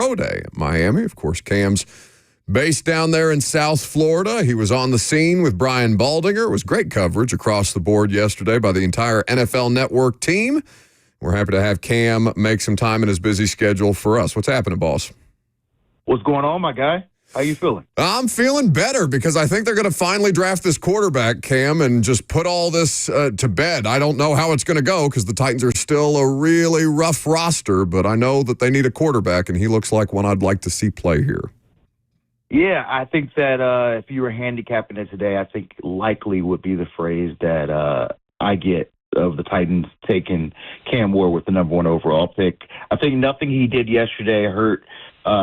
pro day at Miami. Of course, Cam's based down there in South Florida. He was on the scene with Brian Baldinger. It was great coverage across the board yesterday by the entire NFL Network team. We're happy to have Cam make some time in his busy schedule for us. What's happening, boss? What's going on, my guy? How you feeling? I'm feeling better because I think they're going to finally draft this quarterback, Cam, and just put all this to bed. I don't know how it's going to go because the Titans are still a really rough roster, but I know that they need a quarterback, and he looks like one I'd like to see play here. Yeah, I think that if you were handicapping it today, I think likely would be the phrase that I get of the Titans taking Cam Ward with the number 1 overall pick. I think nothing he did yesterday hurt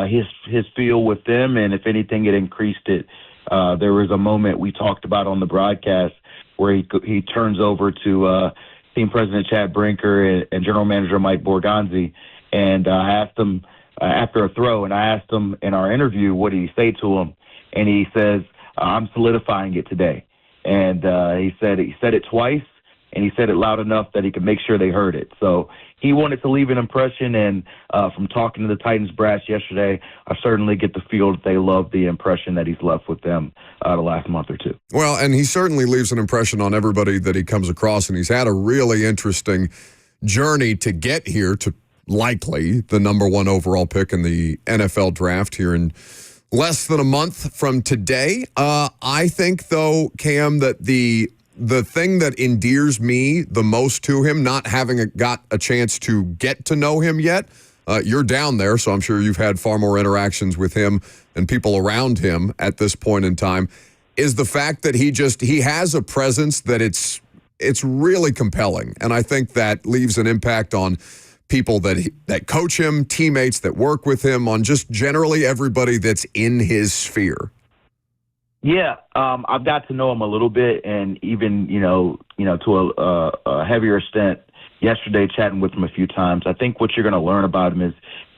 his feel with them, and if anything, it increased it. There was a moment we talked about on the broadcast where he turns over to team president Chad Brinker and general manager Mike Borgonzi, and I asked him after a throw, and I asked him in our interview, what did he say to him? And he says, I'm solidifying it today. And he said it twice, and he said it loud enough that he could make sure they heard it. So he wanted to leave an impression, and from talking to the Titans brass yesterday, I certainly get the feel that they love the impression that he's left with them the last month or two. Well, and he certainly leaves an impression on everybody that he comes across, and he's had a really interesting journey to get here to likely the number 1 overall pick in the NFL draft here in less than a month from today. I think, though, Cam, that the thing that endears me the most to him, not having got a chance to get to know him yet, you're down there, so I'm sure you've had far more interactions with him and people around him at this point in time, is the fact that he has a presence that it's really compelling. And I think that leaves an impact on people that coach him, teammates that work with him, on just generally everybody that's in his sphere. Yeah, I've got to know him a little bit, and even to a heavier extent yesterday, chatting with him a few times. I think what you're going to learn about him is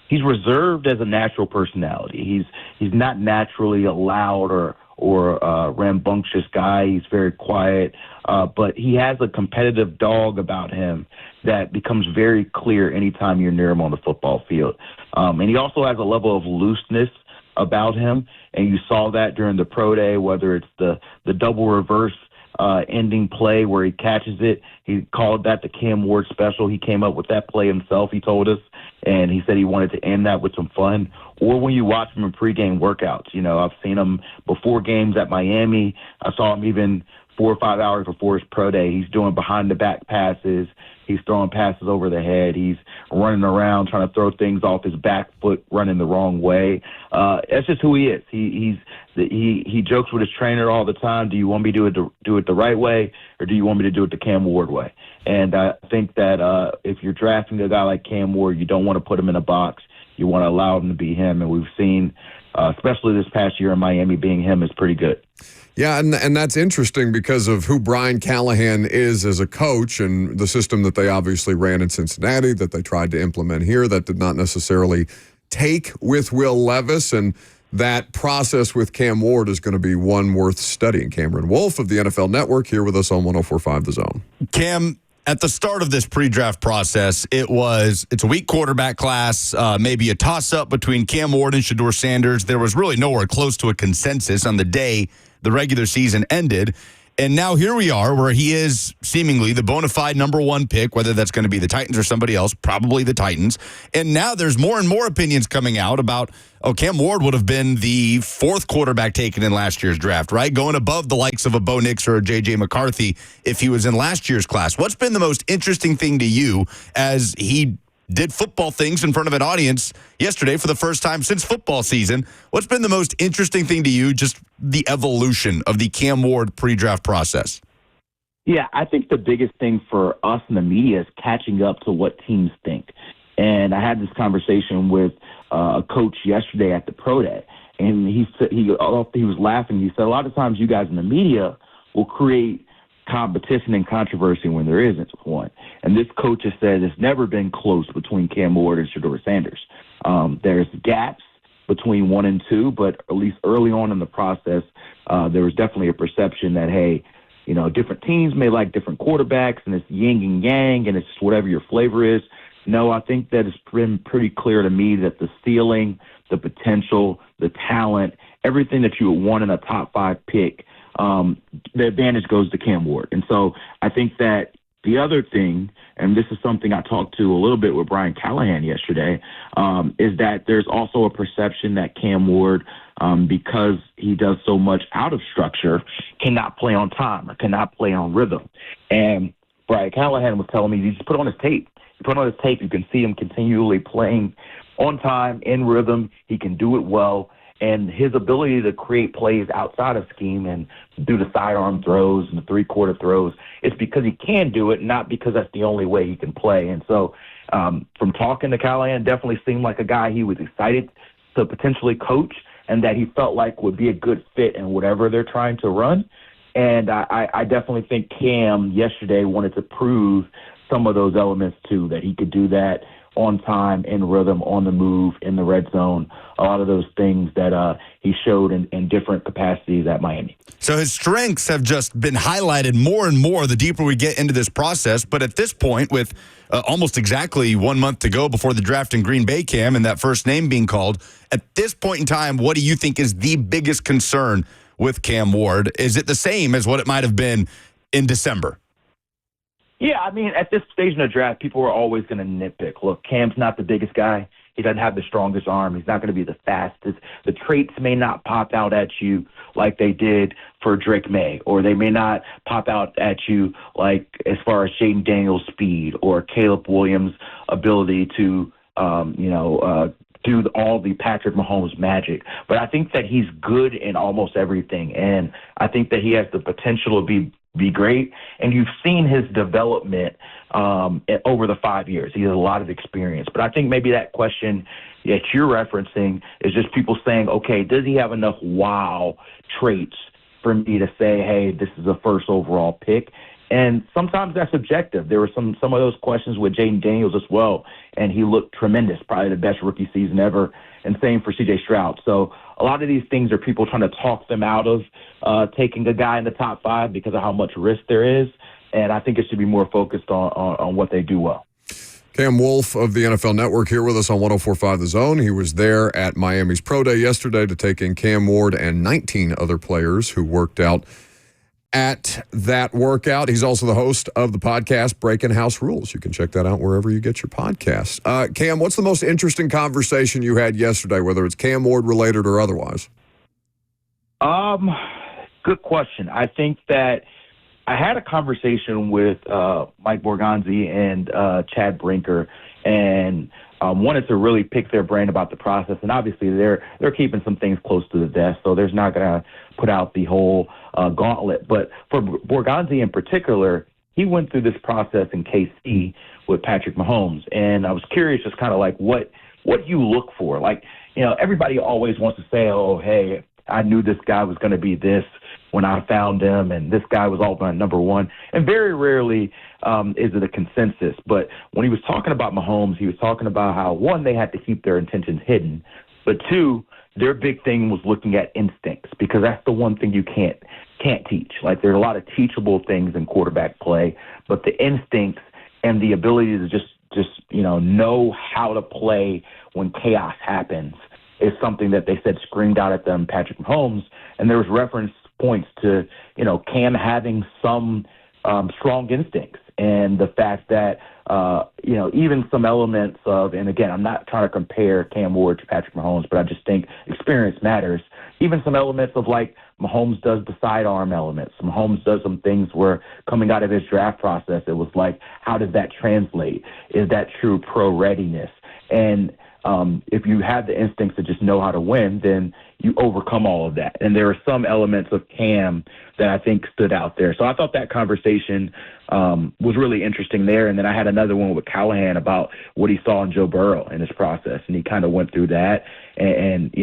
he's reserved as a natural personality. He's not naturally a loud or rambunctious guy. He's very quiet, but he has a competitive dog about him that becomes very clear anytime you're near him on the football field. And he also has a level of looseness about him, and you saw that during the pro day, whether it's the double reverse ending play where he catches it. He called that the Cam Ward special. He came up with that play himself, he told us, and he said he wanted to end that with some fun. Or when you watch him in pregame workouts, I've seen him before games at Miami. I saw him even 4 or 5 hours before his pro day. He's doing behind-the-back passes. He's throwing passes over the head. He's running around trying to throw things off his back foot, running the wrong way. That's just who he is. He jokes with his trainer all the time. Do you want me to do it the right way, or do you want me to do it the Cam Ward way? And I think that if you're drafting a guy like Cam Ward, you don't want to put him in a box. You want to allow him to be him. And we've seen, especially this past year in Miami, being him is pretty good. Yeah, and that's interesting because of who Brian Callahan is as a coach and the system that they obviously ran in Cincinnati, that they tried to implement here, that did not necessarily take with Will Levis. And that process with Cam Ward is going to be one worth studying. Cameron Wolfe of the NFL Network here with us on 104.5 The Zone. Cam, at the start of this pre-draft process, it's a weak quarterback class, maybe a toss-up between Cam Ward and Shedeur Sanders. There was really nowhere close to a consensus on the day the regular season ended. And now here we are where he is seemingly the bona fide number 1 pick, whether that's going to be the Titans or somebody else, probably the Titans. And now there's more and more opinions coming out about, Cam Ward would have been the 4th quarterback taken in last year's draft, right? Going above the likes of a Bo Nix or a J.J. McCarthy if he was in last year's class. What's been the most interesting thing to you as he did football things in front of an audience yesterday for the first time since football season? What's been the most interesting thing to you, just the evolution of the Cam Ward pre-draft process? Yeah, I think the biggest thing for us in the media is catching up to what teams think. And I had this conversation with a coach yesterday at the pro day, and he was laughing. He said, a lot of times you guys in the media will create competition and controversy when there isn't one. And this coach has said it's never been close between Cam Ward and Shedeur Sanders. There's gaps between 1 and 2, but at least early on in the process, there was definitely a perception that, hey, different teams may like different quarterbacks, and it's yin and yang, and it's just whatever your flavor is. No, I think that it's been pretty clear to me that the ceiling, the potential, the talent, everything that you would want in a top 5 pick, the advantage goes to Cam Ward. And so I think that the other thing, and this is something I talked to a little bit with Brian Callahan yesterday, is that there's also a perception that Cam Ward, because he does so much out of structure, cannot play on time or cannot play on rhythm. And Brian Callahan was telling me, you just put on his tape. You put on his tape, you can see him continually playing on time, in rhythm. He can do it well. And his ability to create plays outside of scheme and do the sidearm throws and the three-quarter throws, it's because he can do it, not because that's the only way he can play. And so from talking to Callahan, definitely seemed like a guy he was excited to potentially coach and that he felt like would be a good fit in whatever they're trying to run. And I definitely think Cam yesterday wanted to prove some of those elements too, that he could do that on time, in rhythm, on the move, in the red zone, a lot of those things that he showed in different capacities at Miami. So his strengths have just been highlighted more and more the deeper we get into this process. But at this point, with almost exactly 1 month to go before the draft in Green Bay, Cam, and that first name being called, at this point in time, what do you think is the biggest concern with Cam Ward? Is it the same as what it might have been in December? Yeah, I mean, at this stage in the draft, people are always going to nitpick. Look, Cam's not the biggest guy. He doesn't have the strongest arm. He's not going to be the fastest. The traits may not pop out at you like they did for Drake May, or they may not pop out at you like as far as Jaden Daniels' speed or Caleb Williams' ability to, do all the Patrick Mahomes magic. But I think that he's good in almost everything, and I think that he has the potential to be great. And you've seen his development over the 5 years. He has a lot of experience. But I think maybe that question that you're referencing is just people saying, okay, does he have enough wow traits for me to say, hey, this is a first overall pick? And sometimes that's subjective. There were some of those questions with Jaden Daniels as well, and he looked tremendous, probably the best rookie season ever, and same for C.J. Stroud. So a lot of these things are people trying to talk them out of taking a guy in the top 5 because of how much risk there is, and I think it should be more focused on what they do well. Cam Wolfe of the NFL Network here with us on 104.5 The Zone. He was there at Miami's Pro Day yesterday to take in Cam Ward and 19 other players who worked out at that workout. He's also the host of the podcast Breaking House Rules. You can check that out wherever you get your podcasts. Cam, what's the most interesting conversation you had yesterday, whether it's Cam Ward related or otherwise? Good question. I think that I had a conversation with Mike Borgonzi and Chad Brinker, and wanted to really pick their brain about the process. And obviously, they're keeping some things close to the vest, so there's not going to put out the whole gauntlet. But for Borgonzi in particular, he went through this process in KC with Patrick Mahomes, and I was curious, just kind of like what you look for. Like, everybody always wants to say, oh, hey, I knew this guy was going to be this when I found him, and this guy was all my number one. And very rarely is it a consensus. But when he was talking about Mahomes, he was talking about how, one, they had to keep their intentions hidden, but two, their big thing was looking at instincts, because that's the one thing you can't teach. Like, there's a lot of teachable things in quarterback play, but the instincts and the ability to just know how to play when chaos happens is something that they said screamed out at them, Patrick Mahomes. And there was reference points to, Cam having some strong instincts, and the fact that, even some elements of, and again, I'm not trying to compare Cam Ward to Patrick Mahomes, but I just think experience matters. Even some elements of, like, Mahomes does the sidearm elements. Mahomes does some things where coming out of his draft process, it was like, how does that translate? Is that true pro readiness? And if you have the instincts to just know how to win, then you overcome all of that. And there are some elements of Cam that I think stood out there. So I thought that conversation was really interesting there. And then I had another one with Callahan about what he saw in Joe Burrow in his process. And he kind of went through that and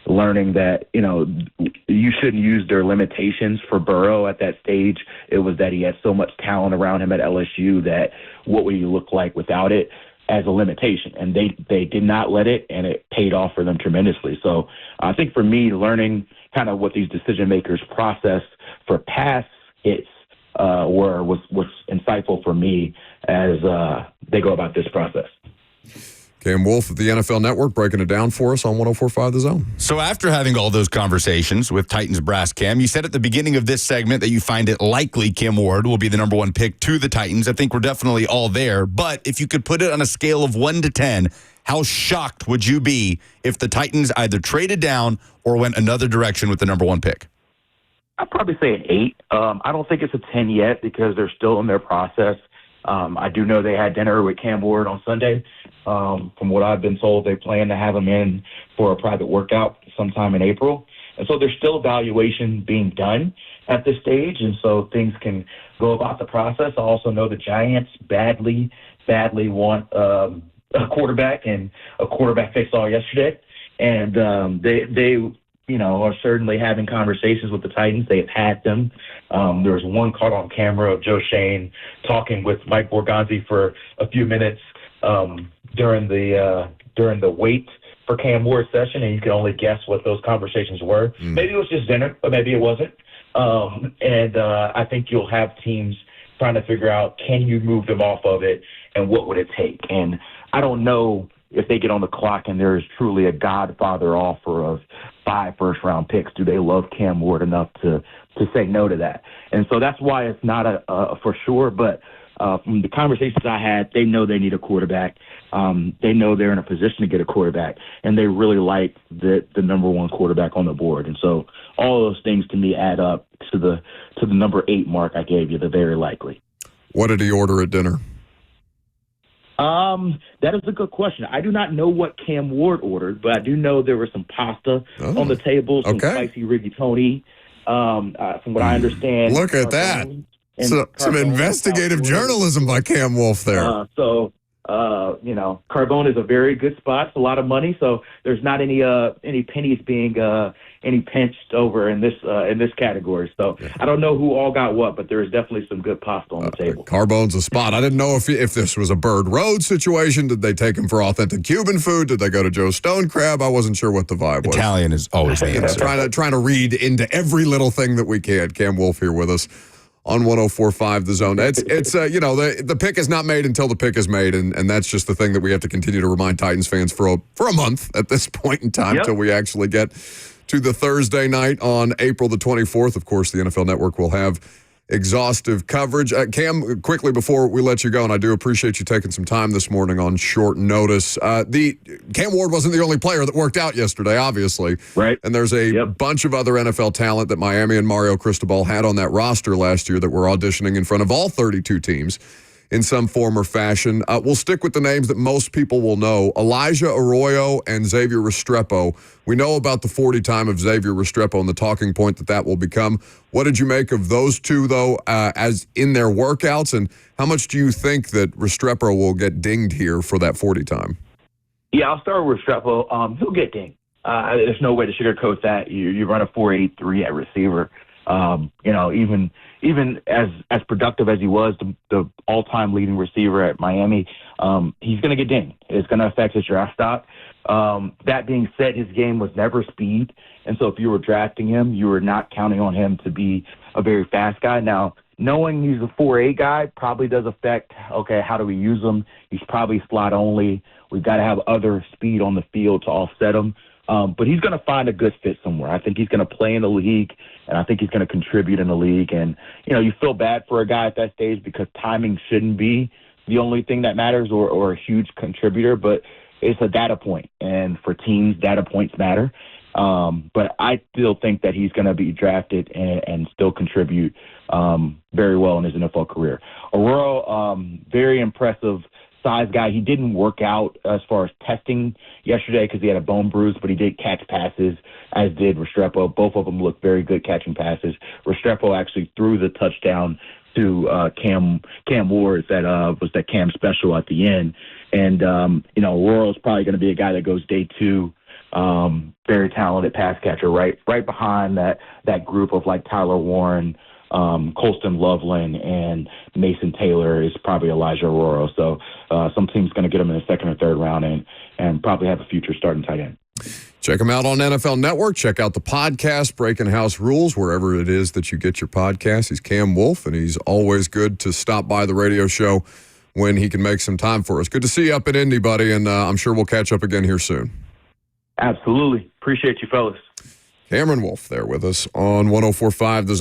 learning that, you shouldn't use their limitations for Burrow at that stage. It was that he had so much talent around him at LSU that what would he look like without it as a limitation, and they did not let it, and it paid off for them tremendously. So I think for me, learning kind of what these decision makers process for pass hits was insightful for me, as they go about this process. Cam Wolfe of the NFL Network breaking it down for us on 104.5 The Zone. So after having all those conversations with Titans brass, Cam, you said at the beginning of this segment that you find it likely Cam Ward will be the number one pick to the Titans. I think we're definitely all there. But if you could put it on a scale of 1 to 10, how shocked would you be if the Titans either traded down or went another direction with the number one pick? I'd probably say an 8. I don't think it's a 10 yet because they're still in their process. I do know they had dinner with Cam Ward on Sunday. From what I've been told, they plan to have him in for a private workout sometime in April. And so there's still evaluation being done at this stage, and so things can go about the process. I also know the Giants badly want a quarterback, and a quarterback they saw yesterday. And they are certainly having conversations with the Titans. They've had them. There was one caught on camera of Joe Shane talking with Mike Borgonzi for a few minutes during the wait for Cam Ward's session, and you can only guess what those conversations were. Maybe it was just dinner, but maybe it wasn't. I think you'll have teams trying to figure out, can you move them off of it, and what would it take? And I don't know if they get on the clock and there is truly a Godfather offer of 5 first-round picks. Do they love Cam Ward enough to say no to that? And so that's why it's not a for sure, but from the conversations I had, they know they need a quarterback. They know they're in a position to get a quarterback, and they really like the number one quarterback on the board. And so all of those things to me add up to the number 8 mark I gave you, the very likely. What did he order at dinner? That is a good question. I do not know what Cam Ward ordered, but I do know there was some pasta on the table, some spicy rigatoni. From what I understand. Look at that. Some investigative journalism by Cam Wolfe there. Carbone is a very good spot. It's a lot of money, so there's not any pennies being pinched over in this category. So I don't know who all got what, but there is definitely some good pasta on the table. Carbone's a spot. I didn't know if this was a Bird Road situation. Did they take him for authentic Cuban food? Did they go to Joe Stone Crab? I wasn't sure what the vibe was. Italian is always the answer. Trying to read into every little thing that we can. Cam Wolfe here with us on 104.5 The Zone. It's the pick is not made until the pick is made, and that's just the thing that we have to continue to remind Titans fans for a month at this point in time until we actually get to the Thursday night on April the 24th. Of course, the NFL Network will have exhaustive coverage. Cam, quickly before we let you go, and I do appreciate you taking some time this morning on short notice. Cam Ward wasn't the only player that worked out yesterday, obviously. Right. And there's a bunch of other NFL talent that Miami and Mario Cristobal had on that roster last year that were auditioning in front of all 32 teams in some form or fashion. We'll stick with the names that most people will know. Elijah Arroyo and Xavier Restrepo. We know about the 40 time of Xavier Restrepo and the talking point that will become. What did you make of those two, though, as in their workouts? And how much do you think that Restrepo will get dinged here for that 40 time? Yeah, I'll start with Restrepo. He'll get dinged. There's no way to sugarcoat that. You run a 4.83 at receiver. Even as productive as he was, the all-time leading receiver at Miami, he's going to get dinged. It's going to affect his draft stock. That being said, his game was never speed, and so if you were drafting him, you were not counting on him to be a very fast guy. Now, knowing he's a 4.8 guy probably does affect, how do we use him? He's probably slot only. We've got to have other speed on the field to offset him. But he's going to find a good fit somewhere. I think he's going to play in the league, and I think he's going to contribute in the league. And, you feel bad for a guy at that stage because timing shouldn't be the only thing that matters or a huge contributor, but it's a data point. And for teams, data points matter. But I still think that he's going to be drafted and still contribute very well in his NFL career. Aurora, very impressive size guy. He didn't work out as far as testing yesterday because he had a bone bruise, but he did catch passes, as did Restrepo. Both of them looked very good catching passes. Restrepo actually threw the touchdown to Cam Ward that was that Cam special at the end. And, Aurora's probably going to be a guy that goes day 2. Very talented pass catcher, right behind that group of like Tyler Warren, Colston Loveland, and Mason Taylor is probably Elijah Arroyo. So some team's going to get him in the second or third round and probably have a future starting tight end. Check him out on NFL Network. Check out the podcast, Breaking House Rules, wherever it is that you get your podcast. He's Cam Wolfe, and he's always good to stop by the radio show when he can make some time for us. Good to see you up in Indy, buddy, and I'm sure we'll catch up again here soon. Absolutely. Appreciate you, fellas. Cameron Wolfe there with us on 104.5 The Zone.